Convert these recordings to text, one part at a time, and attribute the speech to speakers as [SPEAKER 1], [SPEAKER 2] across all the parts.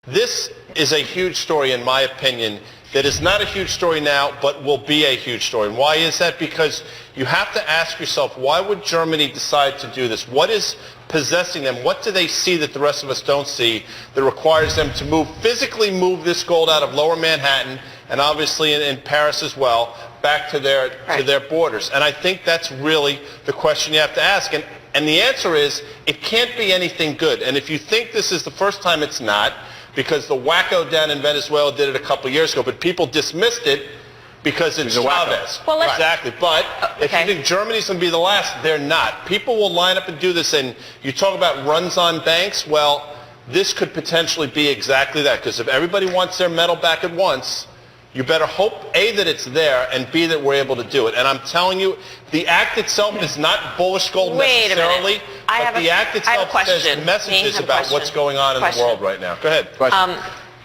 [SPEAKER 1] This is a huge story, in my opinion, that is not a huge story now, but will be a huge story. And why is that? Because you have to ask yourself, why would Germany decide to do this? What is possessing them? What do they see that the rest of us don't see that requires them to physically move this gold out of lower Manhattan, and obviously in Paris as well, back to their borders? And I think that's really the question you have to ask. And the answer is, it can't be anything good. And if you think this is the first time, it's not, because the wacko down in Venezuela did it a couple years ago, but people dismissed it because it's Chavez.
[SPEAKER 2] Well,
[SPEAKER 1] exactly. But if you think Germany's going to be the last, they're not. People will line up and do this, and you talk about runs on banks. Well, this could potentially be exactly that, because if everybody wants their metal back at once, you better hope, A, that it's there, and B, that we're able to do it. And I'm telling you, the act itself is not bullish gold necessarily, but the act itself says messages about what's going on in the world right now. Go ahead.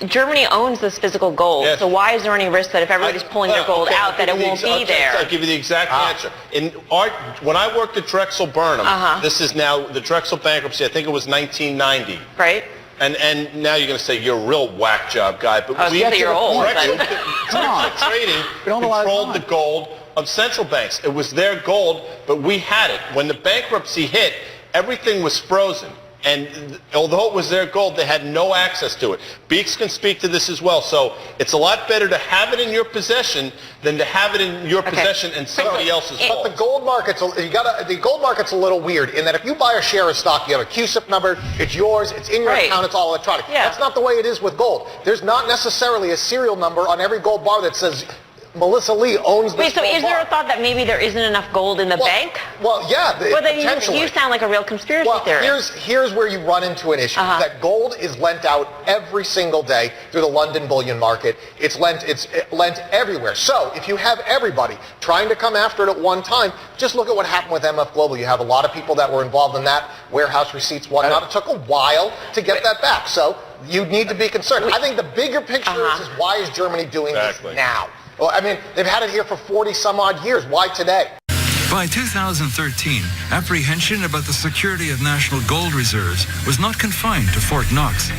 [SPEAKER 2] Germany owns this physical gold, so why is there any risk that if everybody's pulling their gold out that it won't be there?
[SPEAKER 1] I'll give you the exact answer. When I worked at Drexel Burnham, this is now the Drexel bankruptcy, I think it was 1990.
[SPEAKER 2] Right.
[SPEAKER 1] And now you're going to say you're a real whack job guy, but
[SPEAKER 2] you're old.
[SPEAKER 1] Drexel Trading controlled the gold of central banks. It was their gold, but we had it. When the bankruptcy hit, everything was frozen. And although it was their gold, they had no access to it. Beeks can speak to this as well. So it's a lot better to have it in your possession than to have it in your possession and somebody else's gold.
[SPEAKER 3] But the gold market's a little weird in that if you buy a share of stock, you have a CUSIP number, it's yours, it's in your account, it's all electronic. That's not the way it is with gold. There's not necessarily a serial number on every gold bar that says Melissa Lee owns this.
[SPEAKER 2] Wait, so is there a thought that maybe there isn't enough gold in the bank?
[SPEAKER 3] Well, yeah, potentially.
[SPEAKER 2] You sound like a real conspiracy theorist.
[SPEAKER 3] Here's where you run into an issue. That gold is lent out every single day through the London bullion market. It's lent everywhere. So if you have everybody trying to come after it at one time, just look at what happened with MF Global. You have a lot of people that were involved in that, warehouse receipts, whatnot. It took a while to get that back. So you need to be concerned. I think the bigger picture is why is Germany doing this now? Well, I mean, they've had it here for 40-some-odd years. Why today?
[SPEAKER 4] By 2013, apprehension about the security of national gold reserves was not confined to Fort Knox.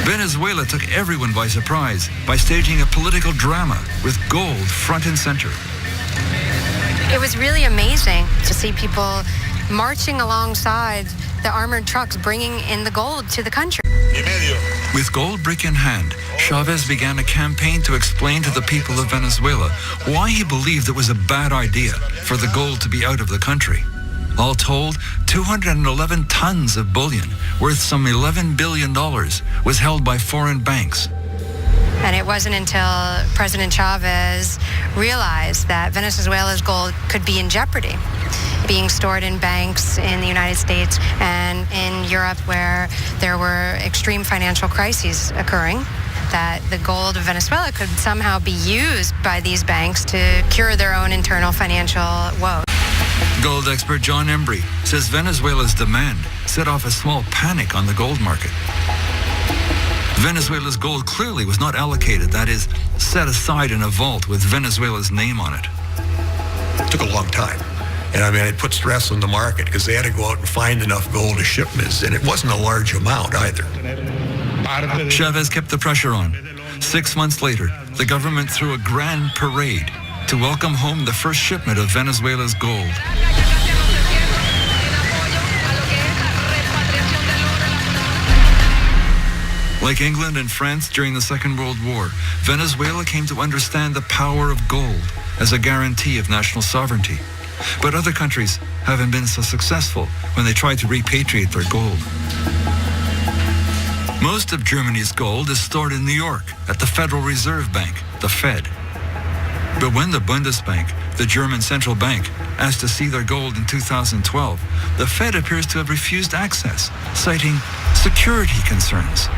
[SPEAKER 4] Venezuela took everyone by surprise by staging a political drama with gold front and center.
[SPEAKER 5] It was really amazing to see people marching alongside the armored trucks bringing in the gold to the country.
[SPEAKER 4] With gold brick in hand, Chavez began a campaign to explain to the people of Venezuela why he believed it was a bad idea for the gold to be out of the country. All told, 211 tons of bullion, worth some $11 billion, was held by foreign banks.
[SPEAKER 5] And it wasn't until President Chavez realized that Venezuela's gold could be in jeopardy, being stored in banks in the United States and in Europe where there were extreme financial crises occurring, that the gold of Venezuela could somehow be used by these banks to cure their own internal financial woes.
[SPEAKER 4] Gold expert John Embry says Venezuela's demand set off a small panic on the gold market. Venezuela's gold clearly was not allocated, that is, set aside in a vault with Venezuela's name on it.
[SPEAKER 6] It took a long time. And I mean, it put stress on the market because they had to go out and find enough gold to ship this, and it wasn't a large amount either.
[SPEAKER 4] Chavez kept the pressure on. 6 months later, the government threw a grand parade to welcome home the first shipment of Venezuela's gold. Like England and France during the Second World War, Venezuela came to understand the power of gold as a guarantee of national sovereignty. But other countries haven't been so successful when they tried to repatriate their gold. Most of Germany's gold is stored in New York at the Federal Reserve Bank, the Fed. But when the Bundesbank, the German central bank, asked to see their gold in 2012, the Fed appears to have refused access, citing security concerns.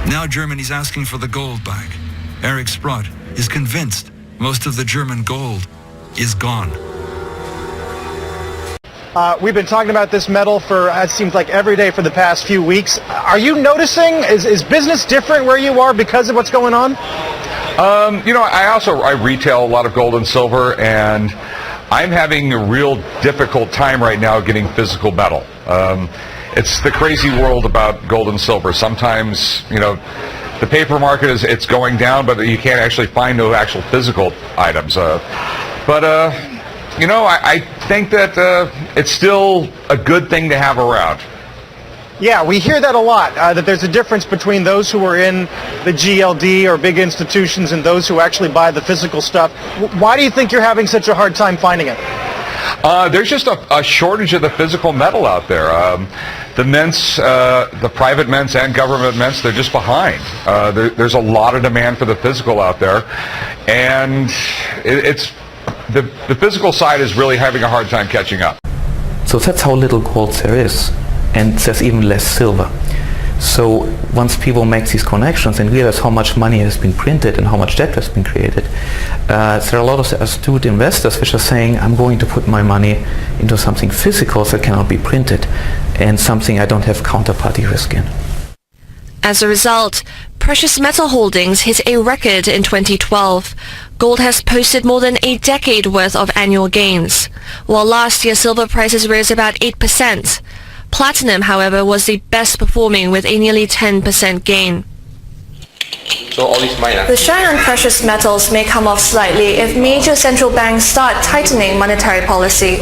[SPEAKER 4] Now Germany's asking for the gold back. Eric Sprott is convinced most of the German gold is gone.
[SPEAKER 7] We've been talking about this metal for, it seems like, every day for the past few weeks. Are you noticing, is business different where you are because of what's going on?
[SPEAKER 8] You know, I retail a lot of gold and silver, and I'm having a real difficult time right now getting physical metal. it's the crazy world about gold and silver. Sometimes, the paper market it's going down, but you can't actually find no actual physical items. I think that it's still a good thing to have around.
[SPEAKER 7] Yeah, we hear that a lot, that there's a difference between those who are in the GLD or big institutions and those who actually buy the physical stuff. Why do you think you're having such a hard time finding it?
[SPEAKER 8] There's just a shortage of the physical metal out there. The mints, the private mints and government mints, they're just behind. There's a lot of demand for the physical out there, and the physical side is really having a hard time catching up.
[SPEAKER 9] So that's how little gold there is, and there's even less silver. So once people make these connections and realize how much money has been printed and how much debt has been created, there are a lot of astute investors which are saying, I'm going to put my money into something physical that cannot be printed and something I don't have counterparty risk in.
[SPEAKER 10] As a result, precious metal holdings hit a record in 2012. Gold has posted more than a decade worth of annual gains, while last year silver prices rose about 8%. Platinum, however, was the best performing with a nearly 10% gain. The shine on precious metals may come off slightly if major central banks start tightening monetary policy,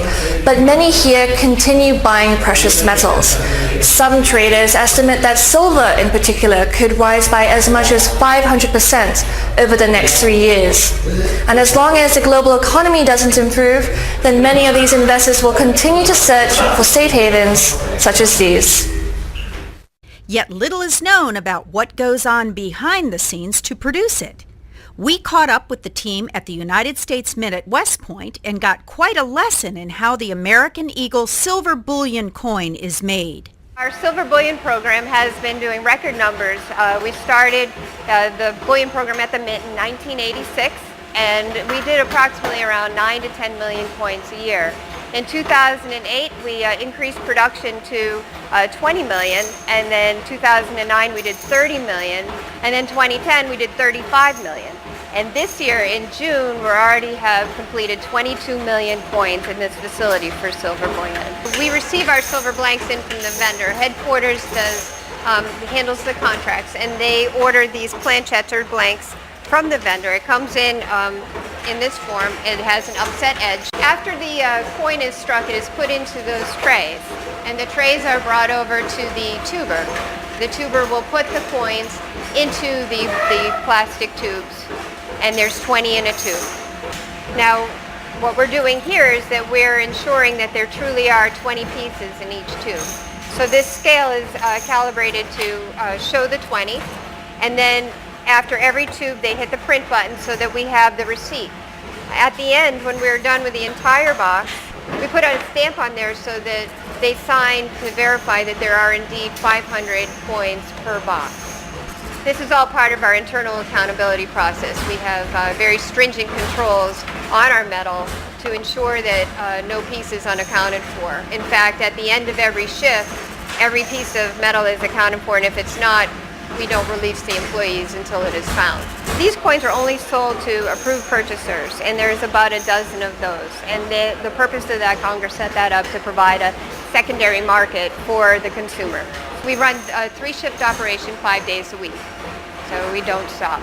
[SPEAKER 10] but many here continue buying precious metals. Some traders estimate that silver in particular could rise by as much as 500% over the next 3 years. And as long as the global economy doesn't improve, then many of these investors will continue to search for safe havens such as these.
[SPEAKER 11] Yet little is known about what goes on behind the scenes to produce it. We caught up with the team at the United States Mint at West Point and got quite a lesson in how the American Eagle Silver Bullion coin is made.
[SPEAKER 12] Our Silver Bullion program has been doing record numbers. We started the bullion program at the Mint in 1986, and we did approximately around 9 to 10 million coins a year. In 2008, we increased production to 20 million, and then 2009 we did 30 million, and then 2010 we did 35 million. And this year in June, we already have completed 22 million coins in this facility for silver bullion. We receive our silver blanks in from the vendor. Headquarters handles the contracts, and they order these planchettes or blanks from the vendor. It comes in this form. It has an upset edge. After the coin is struck, it is put into those trays, and the trays are brought over to the tuber. The tuber will put the coins into the plastic tubes, and there's 20 in a tube. Now, what we're doing here is that we're ensuring that there truly are 20 pieces in each tube. So this scale is calibrated to show the 20, and then after every tube they hit the print button so that we have the receipt. At the end, when we're done with the entire box, we put a stamp on there so that they sign to verify that there are indeed 500 coins per box. This is all part of our internal accountability process. We have very stringent controls on our metal to ensure that no piece is unaccounted for. In fact, at the end of every shift, every piece of metal is accounted for, and if it's not, we don't release the employees until it is found. These coins are only sold to approved purchasers, and there's about a dozen of those. And the purpose of that, Congress set that up to provide a secondary market for the consumer. We run a 3-shift operation 5 days a week, so we don't stop.